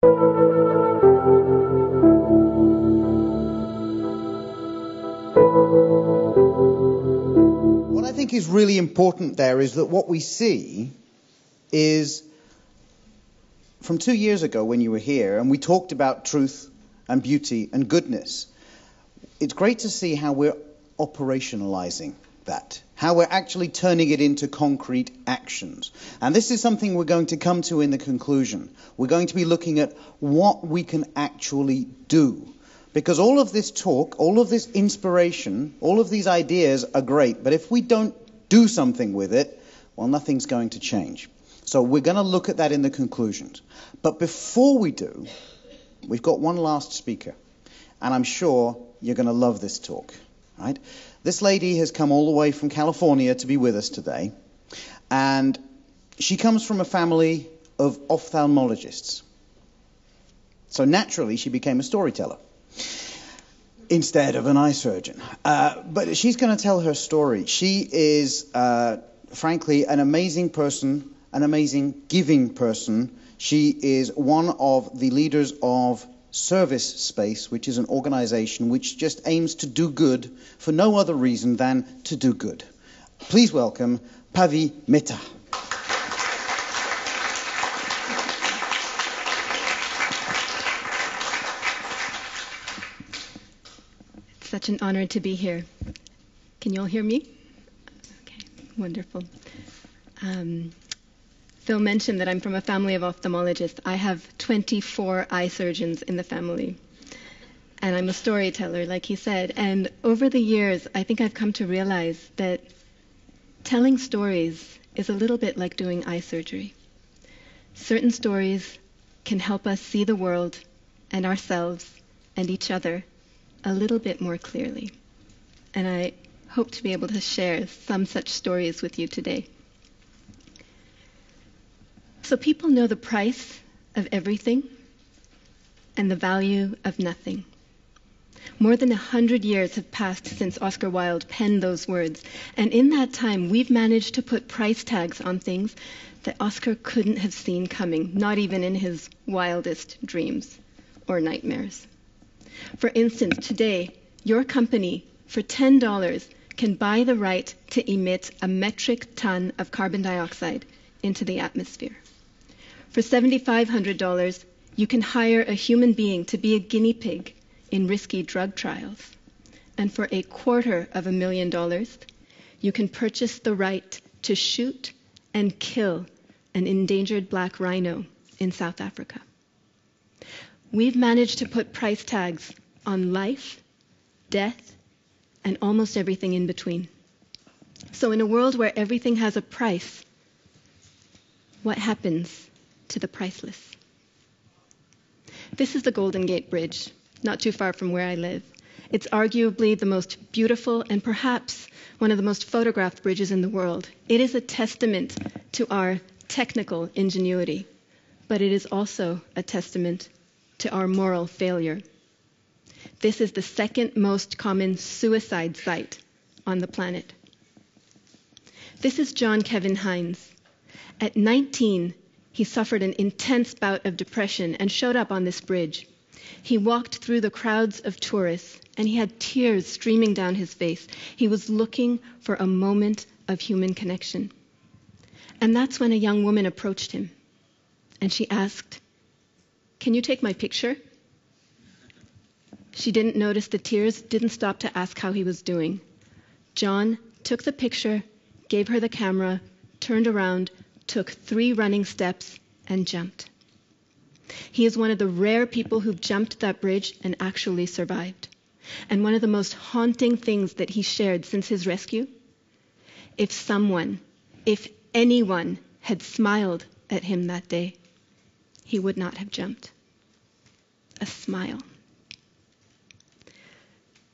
What I think is really important there is that what we see is from 2 years ago when you were here and we talked about truth and beauty and goodness. It's great to see how we're operationalizing that, how we're actually turning it into concrete actions. And this is something we're going to come to in the conclusion. We're going to be looking at what we can actually do. Because all of this talk, all of this inspiration, all of these ideas are great, but if we don't do something with it, well, nothing's going to change. So we're going to look at that in the conclusions. But before we do, we've got one last speaker. And I'm sure you're going to love this talk, right? This lady has come all the way from California to be with us today. And she comes from a family of ophthalmologists. So naturally, she became a storyteller instead of an eye surgeon. But she's going to tell her story. She is, frankly, an amazing person, an amazing giving person. She is one of the leaders of Service Space, which is an organization which just aims to do good for no other reason than to do good. Please welcome Pavi Mehta. It's such an honor to be here. Can you all hear me? Okay, wonderful. Phil mentioned that I'm from a family of ophthalmologists. I have 24 eye surgeons in the family. And I'm a storyteller, like he said. And over the years, I think I've come to realize that telling stories is a little bit like doing eye surgery. Certain stories can help us see the world and ourselves and each other a little bit more clearly. And I hope to be able to share some such stories with you today. So people know the price of everything and the value of nothing. More than 100 years have passed since Oscar Wilde penned those words, and in that time we've managed to put price tags on things that Oscar couldn't have seen coming, not even in his wildest dreams or nightmares. For instance, today, your company, for $10, can buy the right to emit a metric ton of carbon dioxide into the atmosphere. For $7,500, you can hire a human being to be a guinea pig in risky drug trials. And for $250,000, you can purchase the right to shoot and kill an endangered black rhino in South Africa. We've managed to put price tags on life, death, and almost everything in between. So in a world where everything has a price, what happens to the priceless? This is the Golden Gate Bridge, not too far from where I live. It's arguably the most beautiful and perhaps one of the most photographed bridges in the world. It is a testament to our technical ingenuity, but it is also a testament to our moral failure. This is the second most common suicide site on the planet. This is John Kevin Hines. At 19, he suffered an intense bout of depression and showed up on this bridge. He walked through the crowds of tourists, and he had tears streaming down his face. He was looking for a moment of human connection. And that's when a young woman approached him, and she asked, "Can you take my picture?" She didn't notice the tears, didn't stop to ask how he was doing. John took the picture, gave her the camera, turned around, took 3 running steps, and jumped. He is one of the rare people who've jumped that bridge and actually survived. And one of the most haunting things that he shared since his rescue, if anyone had smiled at him that day, he would not have jumped. A smile.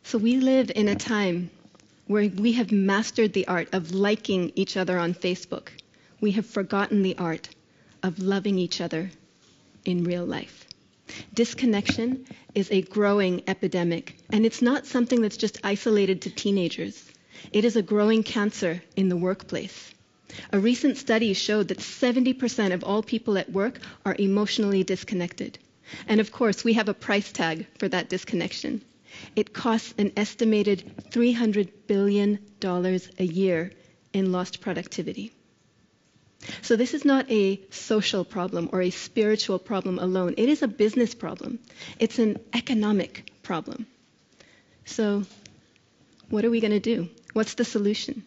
So we live in a time where we have mastered the art of liking each other on Facebook. We have forgotten the art of loving each other in real life. Disconnection is a growing epidemic, and it's not something that's just isolated to teenagers. It is a growing cancer in the workplace. A recent study showed that 70% of all people at work are emotionally disconnected. And of course, we have a price tag for that disconnection. It costs an estimated $300 billion a year in lost productivity. So this is not a social problem or a spiritual problem alone. It is a business problem. It's an economic problem. So what are we going to do? What's the solution?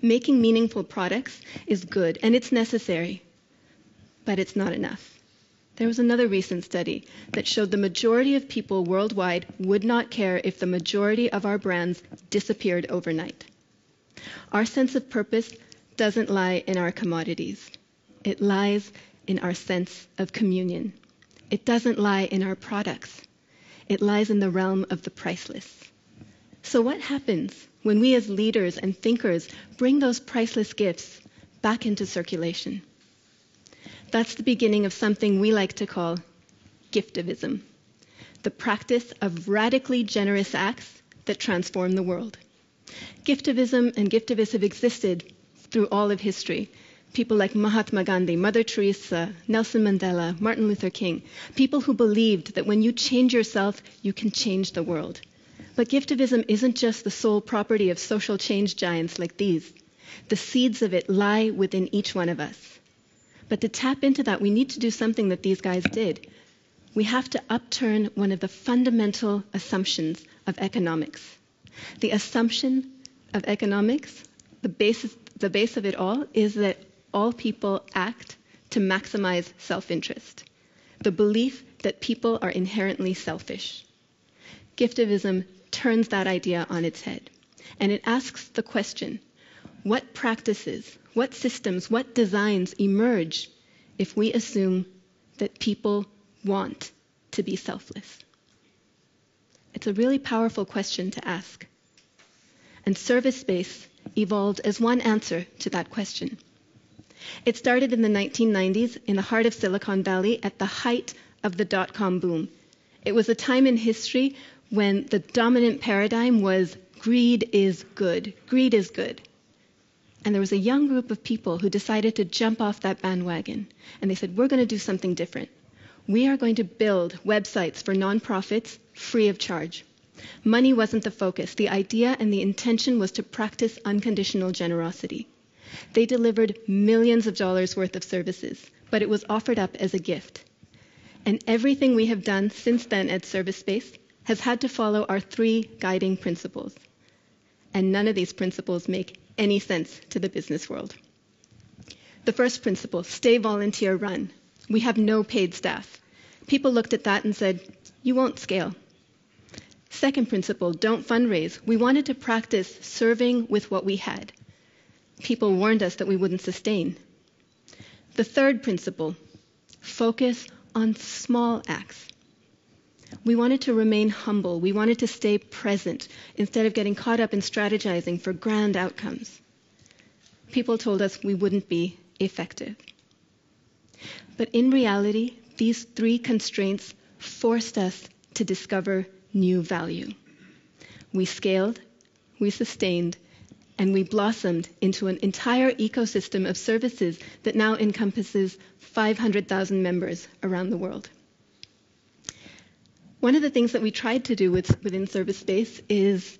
Making meaningful products is good, and it's necessary, but it's not enough. There was another recent study that showed the majority of people worldwide would not care if the majority of our brands disappeared overnight. Our sense of purpose doesn't lie in our commodities. It lies in our sense of communion. It doesn't lie in our products. It lies in the realm of the priceless. So what happens when we as leaders and thinkers bring those priceless gifts back into circulation? That's the beginning of something we like to call giftivism, the practice of radically generous acts that transform the world. Giftivism and giftivists have existed through all of history. People like Mahatma Gandhi, Mother Teresa, Nelson Mandela, Martin Luther King, people who believed that when you change yourself, you can change the world. But giftivism isn't just the sole property of social change giants like these. The seeds of it lie within each one of us. But to tap into that, we need to do something that these guys did. We have to upturn one of the fundamental assumptions of economics. The assumption of economics, the base of it all, is that all people act to maximize self-interest. The belief that people are inherently selfish. Giftivism turns that idea on its head. And it asks the question, what practices, what systems, what designs emerge if we assume that people want to be selfless? It's a really powerful question to ask. And service-based evolved as one answer to that question. It started in the 1990s in the heart of Silicon Valley at the height of the dot-com boom. It was a time in history when the dominant paradigm was greed is good. Greed is good. And there was a young group of people who decided to jump off that bandwagon. And they said, we're going to do something different. We are going to build websites for nonprofits free of charge. Money wasn't the focus. The idea and the intention was to practice unconditional generosity. They delivered millions of dollars worth of services, but it was offered up as a gift. And everything we have done since then at ServiceSpace has had to follow our 3 guiding principles. And none of these principles make any sense to the business world. The first principle, stay volunteer run. We have no paid staff. People looked at that and said, you won't scale. Second principle, don't fundraise. We wanted to practice serving with what we had. People warned us that we wouldn't sustain. The third principle, focus on small acts. We wanted to remain humble. We wanted to stay present instead of getting caught up in strategizing for grand outcomes. People told us we wouldn't be effective. But in reality, these 3 constraints forced us to discover new value. We scaled, we sustained, and we blossomed into an entire ecosystem of services that now encompasses 500,000 members around the world. One of the things that we tried to do within ServiceSpace is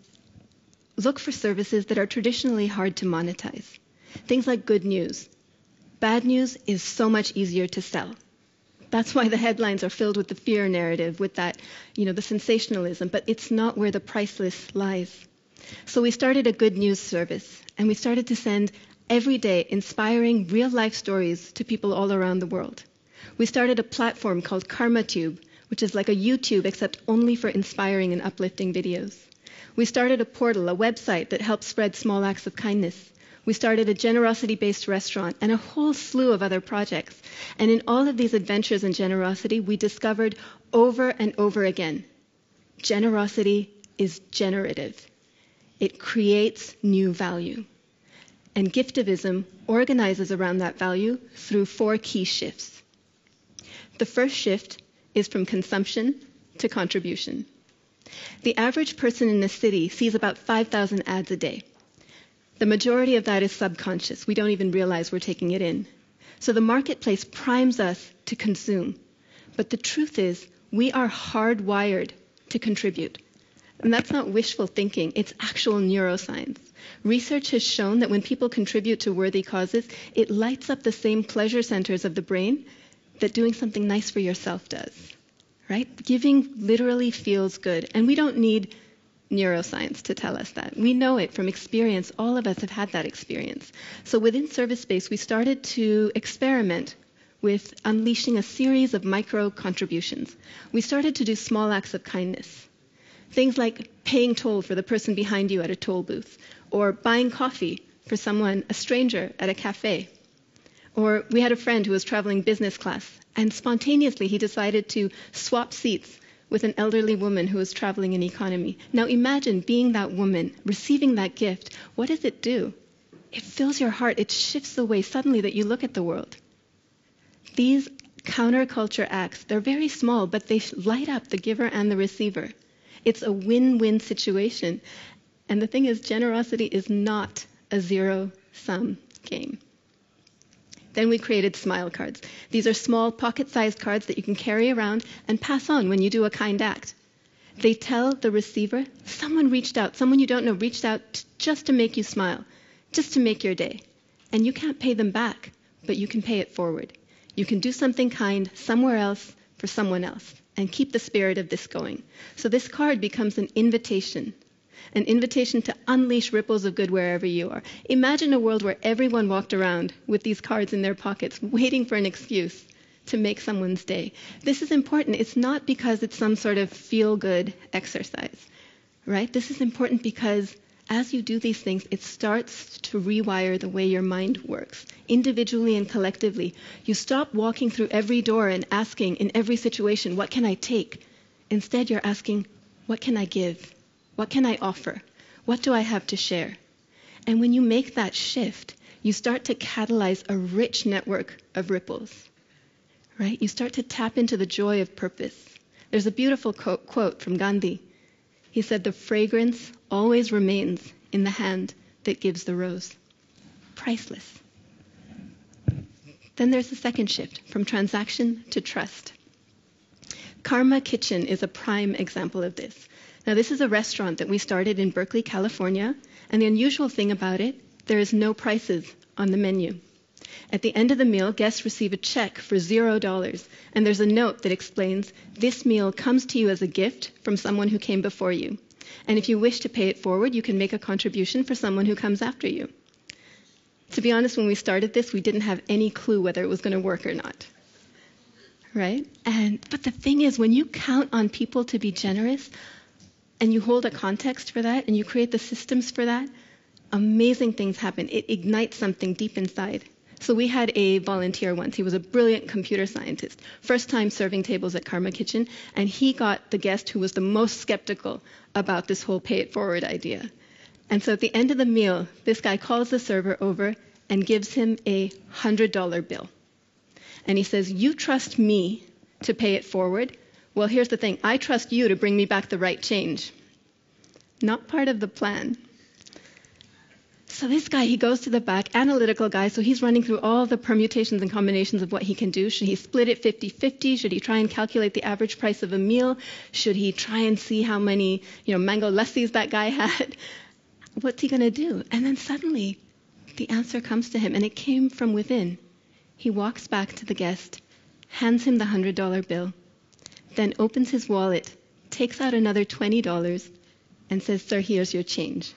look for services that are traditionally hard to monetize. Things like good news. Bad news is so much easier to sell. That's why the headlines are filled with the fear narrative, with that, the sensationalism, but it's not where the priceless lies. So we started a good news service, and we started to send every day inspiring real-life stories to people all around the world. We started a platform called KarmaTube, which is like a YouTube except only for inspiring and uplifting videos. We started a portal, a website that helps spread small acts of kindness. We started a generosity-based restaurant and a whole slew of other projects. And in all of these adventures in generosity, we discovered over and over again, generosity is generative. It creates new value. And giftivism organizes around that value through 4 key shifts. The first shift is from consumption to contribution. The average person in the city sees about 5,000 ads a day. The majority of that is subconscious. We don't even realize we're taking it in. So the marketplace primes us to consume. But the truth is, we are hardwired to contribute. And that's not wishful thinking, it's actual neuroscience. Research has shown that when people contribute to worthy causes, it lights up the same pleasure centers of the brain that doing something nice for yourself does. Right? Giving literally feels good. And we don't need neuroscience to tell us that. We know it from experience. All of us have had that experience. So within Service Space, we started to experiment with unleashing a series of micro contributions. We started to do small acts of kindness. Things like paying toll for the person behind you at a toll booth, or buying coffee for someone, a stranger, at a cafe. Or we had a friend who was traveling business class, and spontaneously he decided to swap seats with an elderly woman who was traveling in economy. Now imagine being that woman, receiving that gift. What does it do? It fills your heart. It shifts the way suddenly that you look at the world. These counterculture acts, they're very small, but they light up the giver and the receiver. It's a win-win situation. And the thing is, generosity is not a zero-sum game. Then we created smile cards. These are small pocket-sized cards that you can carry around and pass on when you do a kind act. They tell the receiver, someone reached out, someone you don't know reached out just to make you smile, just to make your day. And you can't pay them back, but you can pay it forward. You can do something kind somewhere else for someone else and keep the spirit of this going. So this card becomes an invitation to unleash ripples of good wherever you are. Imagine a world where everyone walked around with these cards in their pockets, waiting for an excuse to make someone's day. This is important. It's not because it's some sort of feel-good exercise, right? This is important because as you do these things, it starts to rewire the way your mind works, individually and collectively. You stop walking through every door and asking in every situation, what can I take? Instead, you're asking, what can I give? What can I offer? What do I have to share? And when you make that shift, you start to catalyze a rich network of ripples, right? You start to tap into the joy of purpose. There's a beautiful quote from Gandhi. He said, the fragrance always remains in the hand that gives the rose. Priceless. Then there's the second shift, from transaction to trust. Karma Kitchen is a prime example of this. Now, this is a restaurant that we started in Berkeley, California, and the unusual thing about it, there is no prices on the menu. At the end of the meal, guests receive a check for $0, and there's a note that explains, this meal comes to you as a gift from someone who came before you. And if you wish to pay it forward, you can make a contribution for someone who comes after you. To be honest, when we started this, we didn't have any clue whether it was going to work or not. Right? But the thing is, when you count on people to be generous, and you hold a context for that, and you create the systems for that, amazing things happen. It ignites something deep inside. So we had a volunteer once. He was a brilliant computer scientist, first time serving tables at Karma Kitchen, and he got the guest who was the most skeptical about this whole pay it forward idea. And so at the end of the meal, this guy calls the server over and gives him a $100 bill. And he says, you trust me to pay it forward? Well, here's the thing. I trust you to bring me back the right change. Not part of the plan. So this guy, he goes to the back, analytical guy, so he's running through all the permutations and combinations of what he can do. Should he split it 50-50? Should he try and calculate the average price of a meal? Should he try and see how many, mango lassis that guy had? What's he going to do? And then suddenly, the answer comes to him, and it came from within. He walks back to the guest, hands him the $100 bill, then opens his wallet, takes out another $20, and says, sir, here's your change.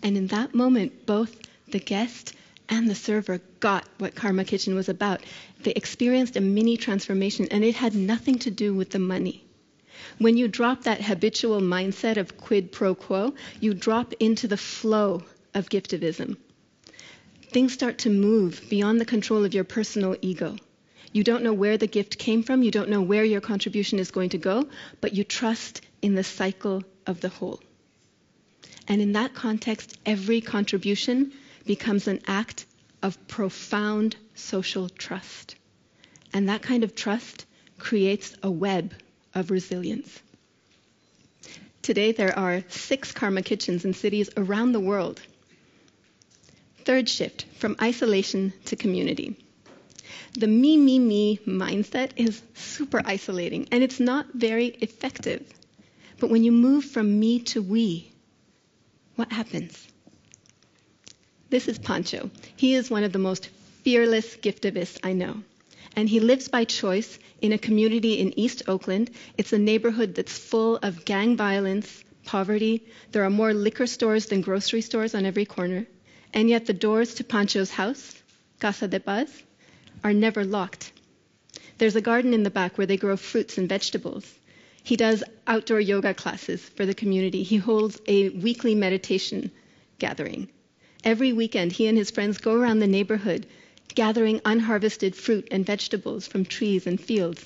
And in that moment, both the guest and the server got what Karma Kitchen was about. They experienced a mini transformation, and it had nothing to do with the money. When you drop that habitual mindset of quid pro quo, you drop into the flow of giftivism. Things start to move beyond the control of your personal ego. You don't know where the gift came from, you don't know where your contribution is going to go, but you trust in the cycle of the whole. And in that context, every contribution becomes an act of profound social trust. And that kind of trust creates a web of resilience. Today, there are 6 Karma Kitchens in cities around the world. Third shift, from isolation to community. The me mindset is super isolating, and it's not very effective. But when you move from me to we, what happens? This is Pancho. He is one of the most fearless giftivists I know. And he lives by choice in a community in East Oakland. It's a neighborhood that's full of gang violence, poverty. There are more liquor stores than grocery stores on every corner. And yet the doors to Pancho's house, Casa de Paz, are never locked. There's a garden in the back where they grow fruits and vegetables. He does outdoor yoga classes for the community. He holds a weekly meditation gathering. Every weekend, he and his friends go around the neighborhood gathering unharvested fruit and vegetables from trees and fields.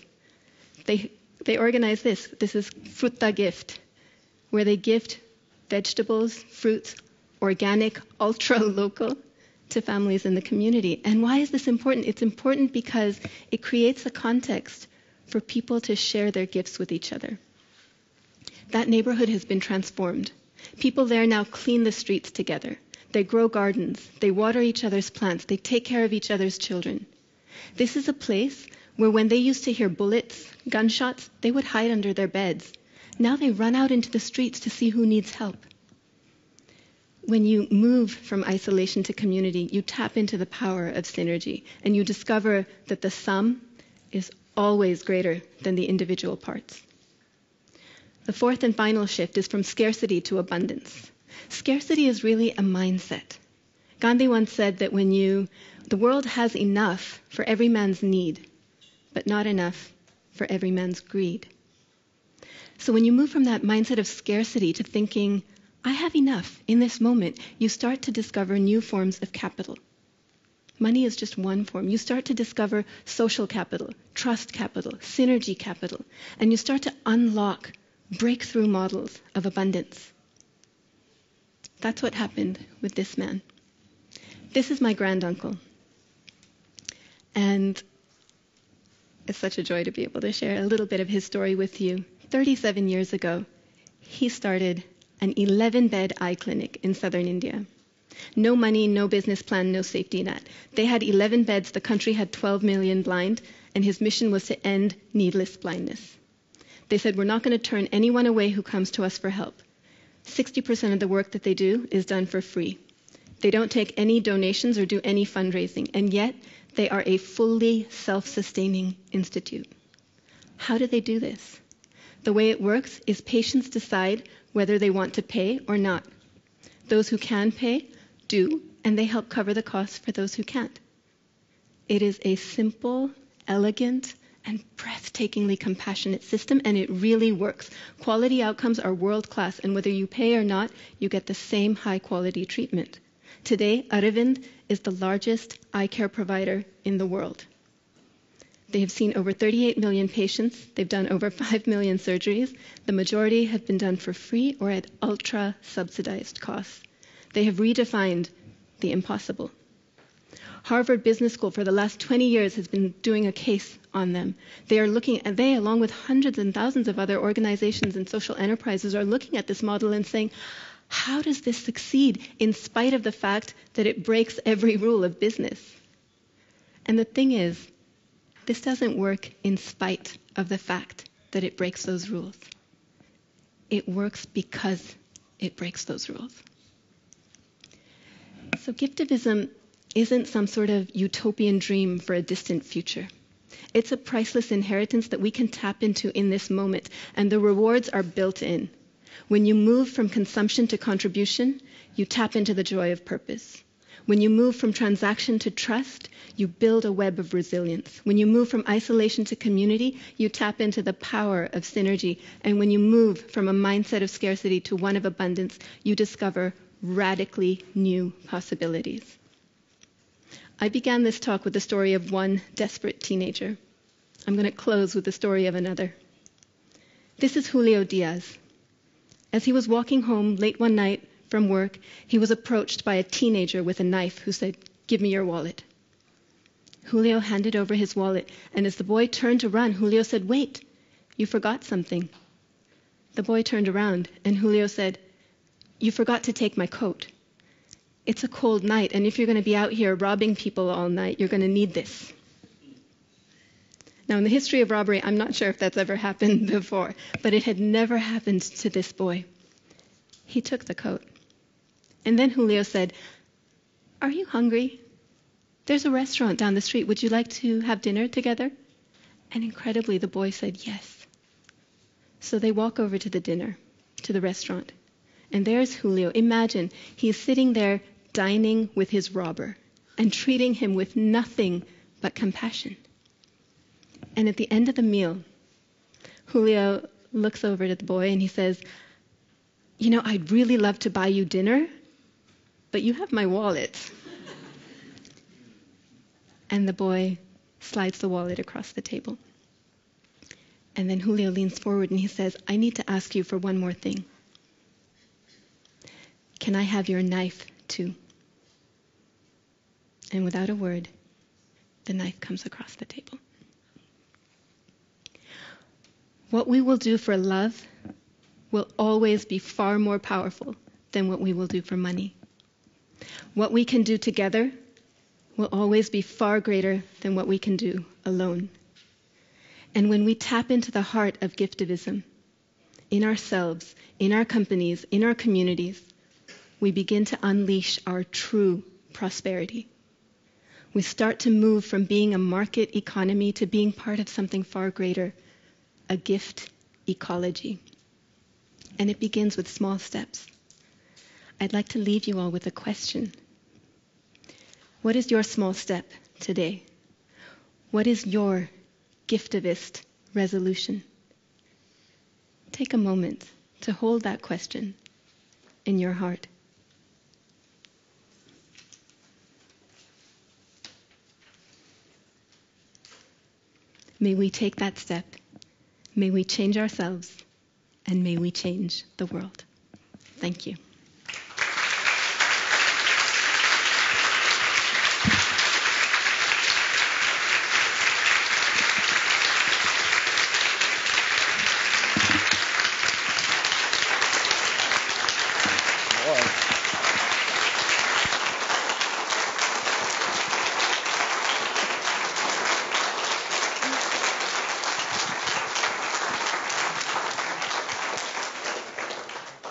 They organize this. This is Fruta Gift, where they gift vegetables, fruits, organic, ultra-local, to families in the community. And why is this important? It's important because it creates a context for people to share their gifts with each other. That neighborhood has been transformed. People there now clean the streets together. They grow gardens. They water each other's plants. They take care of each other's children. This is a place where when they used to hear bullets, gunshots, they would hide under their beds. Now they run out into the streets to see who needs help. When you move from isolation to community, you tap into the power of synergy, and you discover that the sum is always greater than the individual parts. The fourth and final shift is from scarcity to abundance. Scarcity is really a mindset. Gandhi once said that the world has enough for every man's need, but not enough for every man's greed. So when you move from that mindset of scarcity to thinking, I have enough in this moment, you start to discover new forms of capital. Money is just one form. You start to discover social capital, trust capital, synergy capital, and you start to unlock breakthrough models of abundance. That's what happened with this man. This is my granduncle. And it's such a joy to be able to share a little bit of his story with you. 37 years ago, he started an 11-bed eye clinic in southern India. No money, no business plan, no safety net. They had 11 beds, the country had 12 million blind, and his mission was to end needless blindness. They said, we're not going to turn anyone away who comes to us for help. 60% of the work that they do is done for free. They don't take any donations or do any fundraising, and yet they are a fully self-sustaining institute. How do they do this? The way it works is patients decide whether they want to pay or not. Those who can pay do, and they help cover the costs for those who can't. It is a simple, elegant, and breathtakingly compassionate system, and it really works. Quality outcomes are world-class, and whether you pay or not, you get the same high-quality treatment. Today, Aravind is the largest eye care provider in the world. They have seen over 38 million patients. They've done over 5 million surgeries. The majority have been done for free or at ultra-subsidized costs. They have redefined the impossible. Harvard Business School for the last 20 years has been doing a case on them. They, along with hundreds and thousands of other organizations and social enterprises, are looking at this model and saying, how does this succeed in spite of the fact that it breaks every rule of business? And the thing is, this doesn't work in spite of the fact that it breaks those rules. It works because it breaks those rules. So giftivism isn't some sort of utopian dream for a distant future. It's a priceless inheritance that we can tap into in this moment, and the rewards are built in. When you move from consumption to contribution, you tap into the joy of purpose. When you move from transaction to trust, you build a web of resilience. When you move from isolation to community, you tap into the power of synergy. And when you move from a mindset of scarcity to one of abundance, you discover radically new possibilities. I began this talk with the story of one desperate teenager. I'm going to close with the story of another. This is Julio Diaz. As he was walking home late one night from work, he was approached by a teenager with a knife who said, "Give me your wallet." Julio handed over his wallet, and as the boy turned to run, Julio said, "Wait, you forgot something." The boy turned around, and Julio said, "You forgot to take my coat. It's a cold night, and if you're going to be out here robbing people all night, you're going to need this." Now, in the history of robbery, I'm not sure if that's ever happened before, but it had never happened to this boy. He took the coat. And then Julio said, "Are you hungry? There's a restaurant down the street. Would you like to have dinner together?" And incredibly, the boy said yes. So they walk over to the dinner, to the restaurant. And there's Julio. Imagine, he's sitting there dining with his robber and treating him with nothing but compassion. And at the end of the meal, Julio looks over at the boy and he says, "You know, I'd really love to buy you dinner, but you have my wallet." And the boy slides the wallet across the table. And then Julio leans forward and he says, "I need to ask you for one more thing. Can I have your knife too?" And without a word, the knife comes across the table. What we will do for love will always be far more powerful than what we will do for money. What we can do together will always be far greater than what we can do alone. And when we tap into the heart of giftivism, in ourselves, in our companies, in our communities, we begin to unleash our true prosperity. We start to move from being a market economy to being part of something far greater, a gift ecology. And it begins with small steps. I'd like to leave you all with a question. What is your small step today? What is your giftivist resolution? Take a moment to hold that question in your heart. May we take that step. May we change ourselves, and may we change the world. Thank you.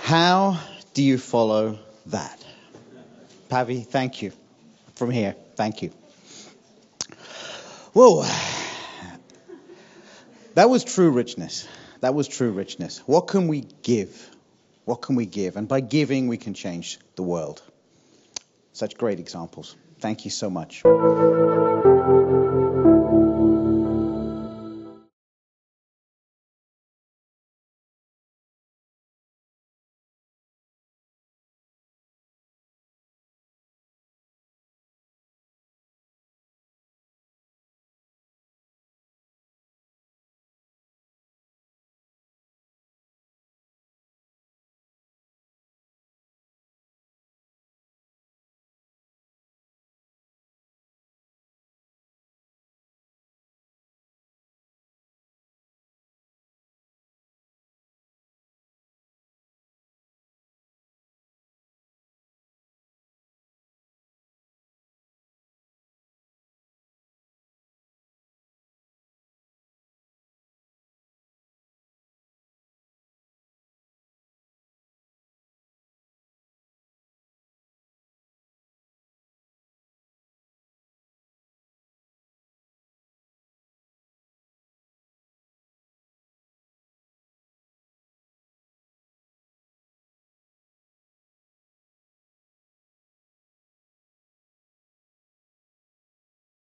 How do you follow that? Pavi, thank you. From here, thank you. Whoa. That was true richness. That was true richness. What can we give? What can we give? And by giving, we can change the world. Such great examples. Thank you so much.